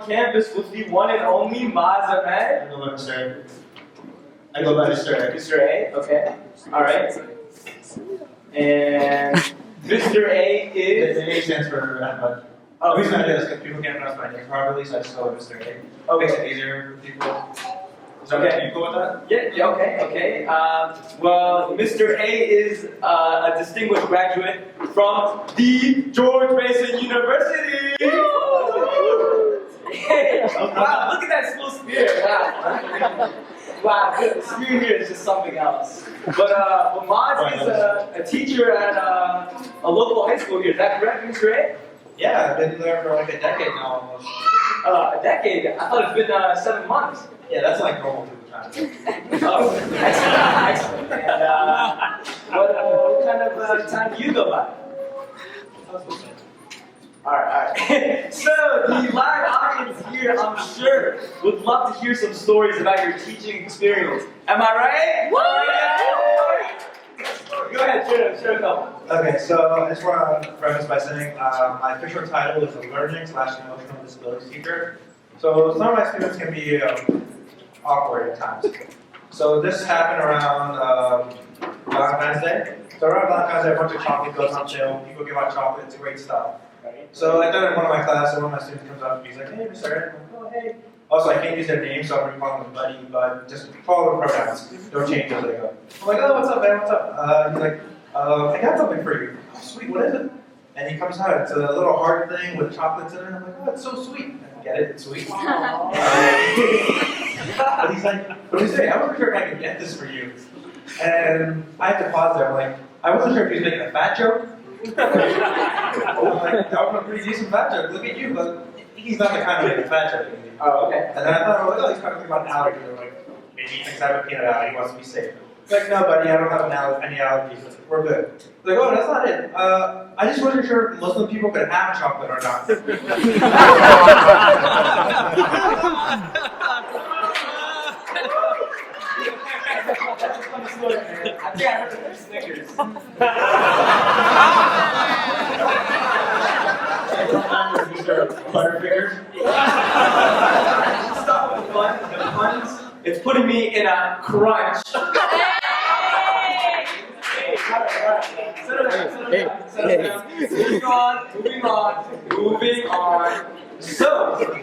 on campus with the one and only Mazaman. I go by Mr. A. I go by Mr. A. Mr. A, okay. Alright. And Mr. A is? The A stands for Ahmad. Oh, the reason I do this is because people can't pronounce my name properly, so I just go with Mr. A. Makes it easier for people. Is that okay? You cool with that? Yeah, okay. Well, Mr. A is a distinguished graduate from the George Mason University. Hey, wow, look at that school spirit. Wow, the spirit here is just something else. But Maz is a teacher at a local high school here. Is that correct, Mr. A? Yeah, I've been there for like a decade now almost. A decade? I thought it's been 7 months. Yeah, that's like normal people time. Oh, excellent. And what kind of time do you go by? Alright. So, the live audience here, I'm sure, would love to hear some stories about your teaching experience. Am I right? Go ahead, share a couple. Okay, so I just want to preface by saying my official title is a learning/emotional disability teacher. So some of my students can be awkward at times. So this happened around Valentine's Day. So around Valentine's Day, a bunch of chocolate goes on sale. People give out chocolate, it's great stuff. So I done in one of my classes, one of my students comes up and he's like, hey, Mr. Ed. I'm like, oh, hey. Also, I can't use their name, so I'm going to call them buddy, but just follow the pronouns. Don't change as they go. I'm like, oh, what's up, man? What's up? He's like, I got something for you. Oh, sweet, what is it? And he comes out, it's a little heart thing with chocolates in it. I'm like, oh, it's so sweet. I get it, it's sweet. But he's like, what did he say? I wasn't sure if I could get this for you. And I have to pause there. I'm like, I wasn't sure if he was making a fat joke. I'm like, that was a pretty decent fat joke. Look at you, but he's not the kind of make a fat joke. Oh, okay. And then I thought, oh, he's talking about allergies. Or like, maybe he thinks I have a peanut allergy. He wants to be safe. He's like, no, buddy, I don't have any allergies. We're good. He's like, oh, that's not it. I just wasn't sure if Muslim people could have chocolate or not. I think I heard of Snickers. Butterfingers. Stop with the puns. It's putting me in a crunch. Settle down. Moving on. So,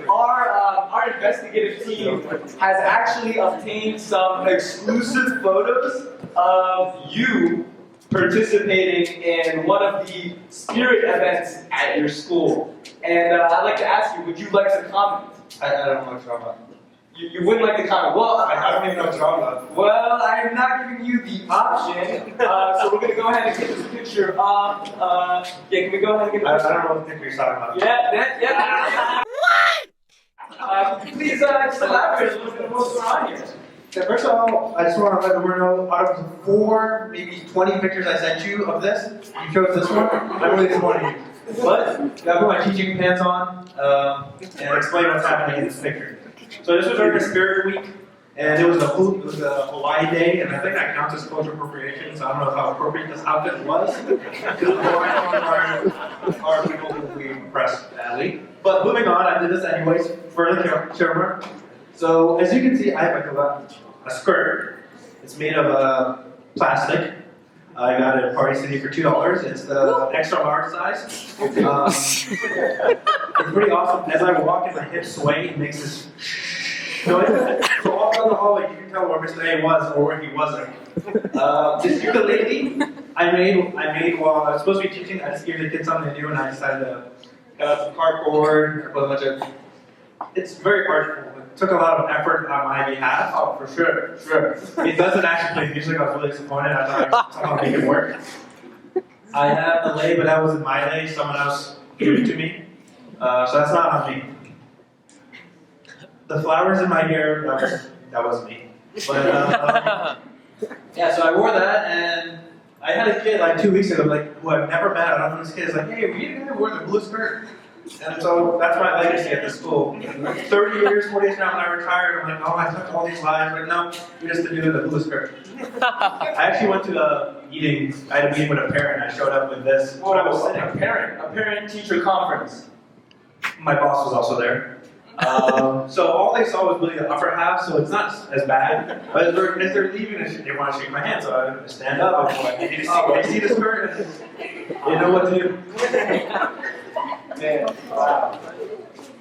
our investigative team has actually obtained some exclusive photos of you participating in one of the spirit events at your school. And I'd like to ask you, would you like to comment? I don't know what you're talking about. You wouldn't like to comment? Well, I don't even know what you're talking about. Well, I am not giving you the option, so we're going to go ahead and get this picture up. Can we go ahead and get this I don't know what picture you're talking about. Yeah. What? Please just elaborate a little bit on what's going on here. Okay, first of all, I just want to let the world know, out of the 4, maybe 20 pictures I sent you of this, you chose this one. I'm really disappointed in you. But, I put my teaching pants on and explain what's happening in this picture. So this was during the Spirit Week, and it was a Hawaii day, and I think that counts as cultural appropriation, so I don't know how appropriate this outfit was. Because Hawaiians are people who we oppress badly. But moving on, I did this anyways, for the camera. So as you can see, I have a skirt. It's made of plastic. I got it at Party City for $2. It's the extra large size. It's pretty awesome. As I walk, my hips sway. It makes this noise. So all down the hallway, you can tell where Mr. A was or where he wasn't. This ukulele I made while I was supposed to be teaching. I just gave the kids something to do, and I decided to cut out some cardboard, put a bunch of. It's very hard. It took a lot of effort on my behalf. Oh, for sure. It doesn't actually play music. I was really disappointed. I thought I could somehow make it work. I have the lei, but that wasn't my lei. Someone else gave it to me. So that's not on me. The flowers in my hair, that was me. But yeah, so I wore that, and I had a kid like 2 weeks ago, like who I've never met. I don't know this kid. Is like, hey, were you the guy who wore the blue skirt? And so that's my legacy at the school. 30 years, 40 years now, when I retired, I'm like, oh, I took all these lives. But no, we just didn't do the blue skirt. I actually went to the meeting. I had a meeting with a parent. I showed up with this. When I was sitting, a parent-teacher conference. My boss was also there. So all they saw was really the upper half, so it's not as bad. But as they're leaving, they want to shake my hand, so I stand up. I'm like, you see the skirt? You know what to do. Man, wow.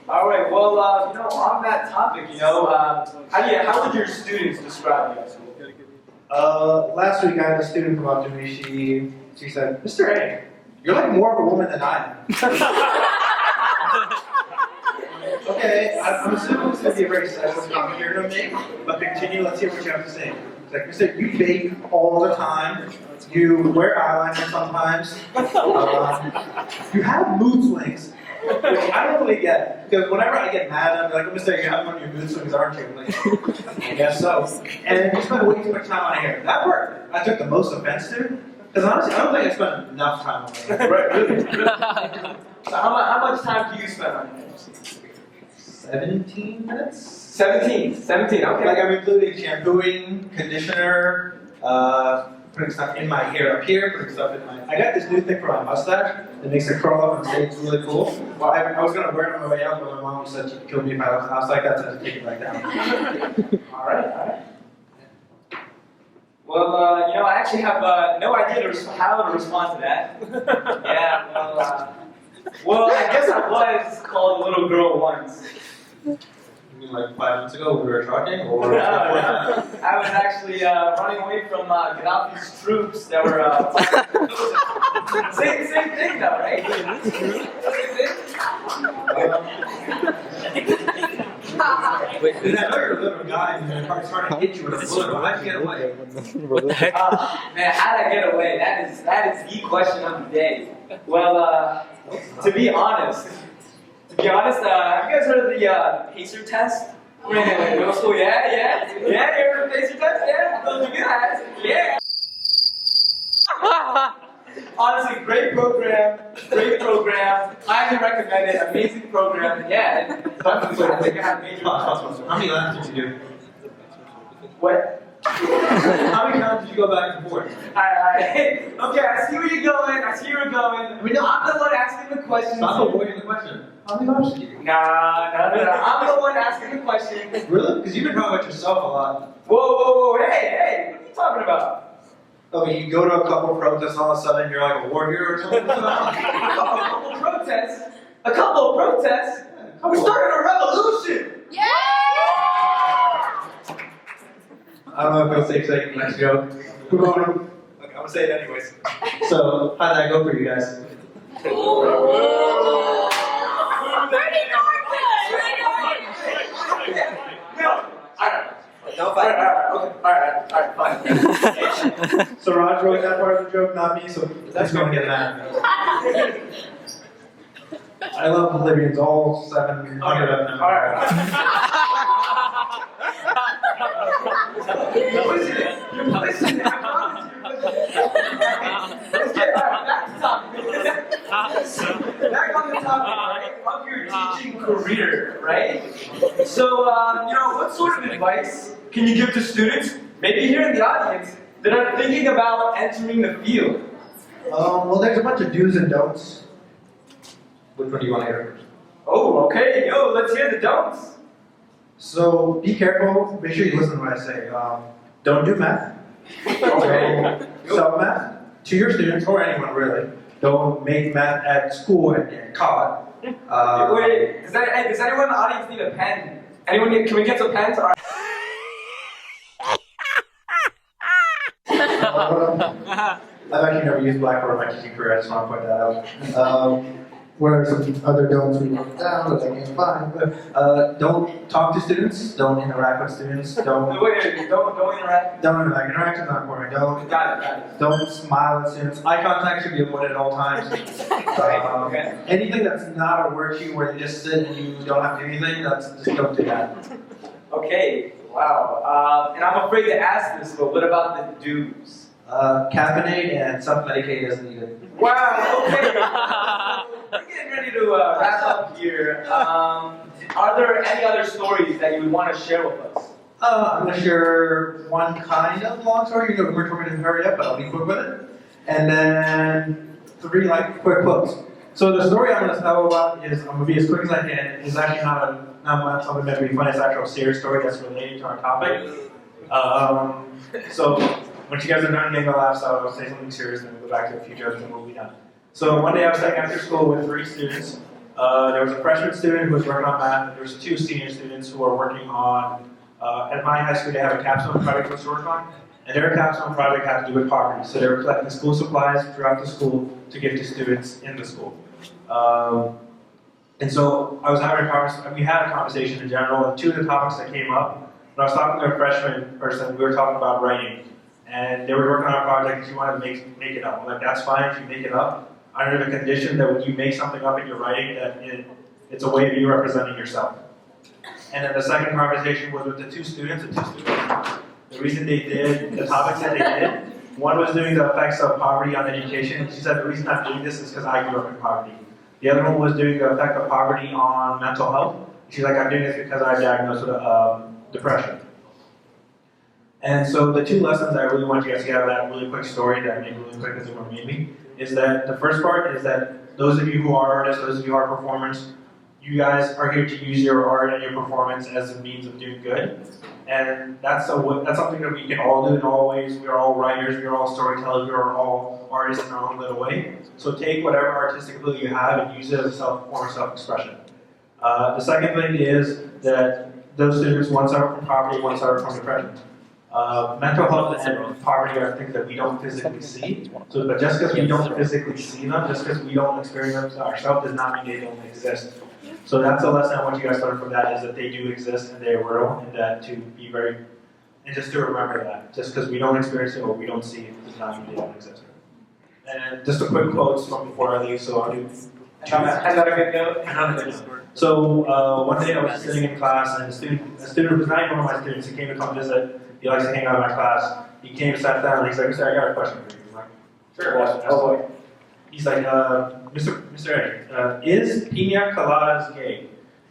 All right, well, on that topic, how would your students describe you? Last week I had a student come up to me, she said, Mr. A, you're like more of a woman than I am. Okay, I'm assuming it's going to be a very sexist comment you're going to make, but continue, let's hear what you have to say. It's like, Mr. You bake all the time, you wear eyeliner sometimes, you have mood swings, which I don't really get, because whenever I get mad, I'm like, Mr. You have one of your mood swings, aren't you? I'm like, I guess so. And you spend way too much time on my hair. That word I took the most offense to, because honestly, I don't think I spent enough time on my hair. Right, really. So how much time do you spend on it? 17 minutes? 17, okay. Like I'm including shampooing, conditioner, putting stuff in my hair up here, putting stuff in my... I got this new thing for my mustache that makes it curl up and stay. It's really cool. Well, I was going to wear it on my way out, but my mom said she'd kill me if I was like that, so I had to take it back down. Alright. Well, I actually have no idea how to respond to that. Yeah, well, I guess I was called a little girl once. You mean like 5 minutes ago we were talking? Or No. I was actually running away from Gaddafi's troops that were... same thing though, right? Wait, I know you're a little guy and your car's trying to hit you with a bullet, but how'd you get away? Man, how'd I get away? That is the question of the day. Well, to be honest, have you guys heard of the PACER test? In middle school, yeah, you heard of the PACER test? Yeah, those of you guys, yeah. Honestly, great program, highly recommend it, amazing program, yeah. I think I had major How many laps did you do? What? How many times did you go back and forth? Okay, I see where you're going. I mean, no, I'm the one asking the question. Stop avoiding the question. How many laps did you do? Nah. I'm the one asking the question. Really? Because you've been talking about yourself a lot. Whoa, hey, what are you talking about? Okay, you go to a couple protests, all of a sudden you're like a warrior or something? A couple of protests? We're starting a revolution! Yeah! I don't know if it'll say second next joke. We're going to... Okay, I'm going to say it anyways. So, how'd that go for you guys? Pretty Alright, fine. So Raj wrote that part of the joke, not me, so that's going to get mad. I love the Libyans, all 700 of them. Alright. Listen, I promise you. Let's get back to topic. Back on the topic, right? Of your teaching career, right? So, what sort of advice can you give to students, maybe here in the audience, that are thinking about entering the field? Well, there's a bunch of do's and don'ts. Which one do you want to hear first? Oh, okay. Let's hear the don'ts. So, be careful. Make sure you listen to what I say. Don't do math. Okay. Don't sell math to your students, or anyone really. Don't make math at school and get caught. Wait, does anyone in the audience need a pen? Can we get some pens? All right. I've actually never used Blackboard in my teaching career, I just want to point that out. What are some other don'ts we wrote down that I can't find? Don't talk to students, don't interact with students, don't interact. Don't interact. Interaction is not important. Got it. Don't smile at students. Eye contact should be avoided at all times. Okay. Anything that's not a worksheet where you just sit and you don't have to do anything, just don't do that. Okay, wow. And I'm afraid to ask this, but what about the do's? Caffeinate and self-medicate as needed. Wow, okay. We're getting ready to wrap up here. Are there any other stories that you would want to share with us? I'm going to share one kind of long story. You know, we're trying to hurry up, but I'll be quick with it. And then 3 quick quotes. So the story I'm going to tell about is, I'm going to be as quick as I can, is actually not not something that we find is actual serious story that's related to our topic. So once you guys are done getting the laughs out, I'll say something serious, then we'll go back to a few jokes and we'll be done. So one day I was sitting after school with 3 students. There was a freshman student who was working on math, and there was 2 senior students who were working on, at my high school they have a capstone project to work on, and their capstone project had to do with poverty. So they were collecting school supplies throughout the school to give to students in the school. And so I was having we had a conversation in general, and 2 of the topics that came up, when I was talking to a freshman person, we were talking about writing. And they were working on a project and she wanted to make it up. I'm like, that's fine if you make it up, under the condition that when you make something up in your writing, that it's a way of you representing yourself. And then the second conversation was with the 2 students. The reason they did, the topics that they did, one was doing the effects of poverty on education. And she said, the reason I'm doing this is because I grew up in poverty. The other one was doing the effect of poverty on mental health. She's like, I'm doing this because I diagnosed with depression. And so the 2 lessons I really want you guys to get out of that really quick story that I made really quick because it were me, is that the first part is that those of you who are artists, those of you who are performers, you guys are here to use your art and your performance as a means of doing good. And that's something that we can all do in all ways. We are all writers, we are all storytellers, we are all artists in our own little way. So take whatever artistic ability you have and use it as a form of self-expression. The second thing is that those students, one suffer from poverty, one suffer from depression. Mental health and poverty are things that we don't physically see. So, but just because we don't physically see them, just because we don't experience them ourselves, does not mean they don't exist. So that's a lesson I want you guys to learn from that, is that they do exist and they are real, and that to be very, and just to remember that. Just because we don't experience it or we don't see it does not mean they don't exist. And just a quick quotes from before I leave, so I'll do. Another good note. So one day I was sitting in class, and a student who's not even one of my students, he came to come visit. He likes to hang out in my class. He came, sat down, and he's like, "Mr. I got a question for you." I'm like, Sure. Oh boy. He's like, Mr. Eric, is pina coladas gay?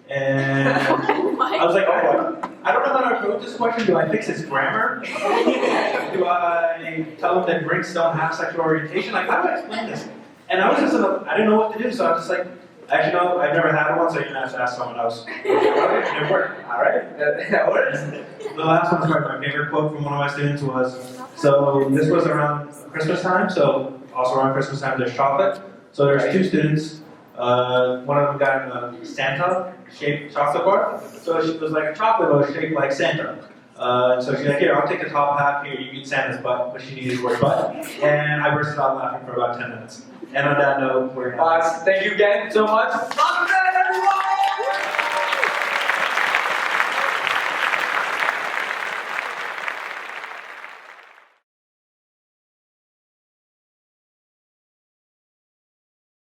And I was like, oh, I don't know how to approach this question. Do I fix his grammar? Do I tell him that drinks don't have sexual orientation? Like, how do I explain this? And I was just, I didn't know what to do, so I was just like, actually, no, I've never had one, so you're going to have to ask someone else. It worked. All right. That works. The last one's probably my favorite quote from one of my students was, so this was around Christmas time, so also around Christmas time there's chocolate. So there's 2 students. One of them got a Santa-shaped chocolate bar. So she was like a chocolate bar shaped like Santa. So she's like, here, I'll take the top half, here, you get Santa's butt, but she needed the word butt. And I bursted out laughing for about 10 minutes. And on that note, we're going to... Thank you again so much. Welcome back, everyone!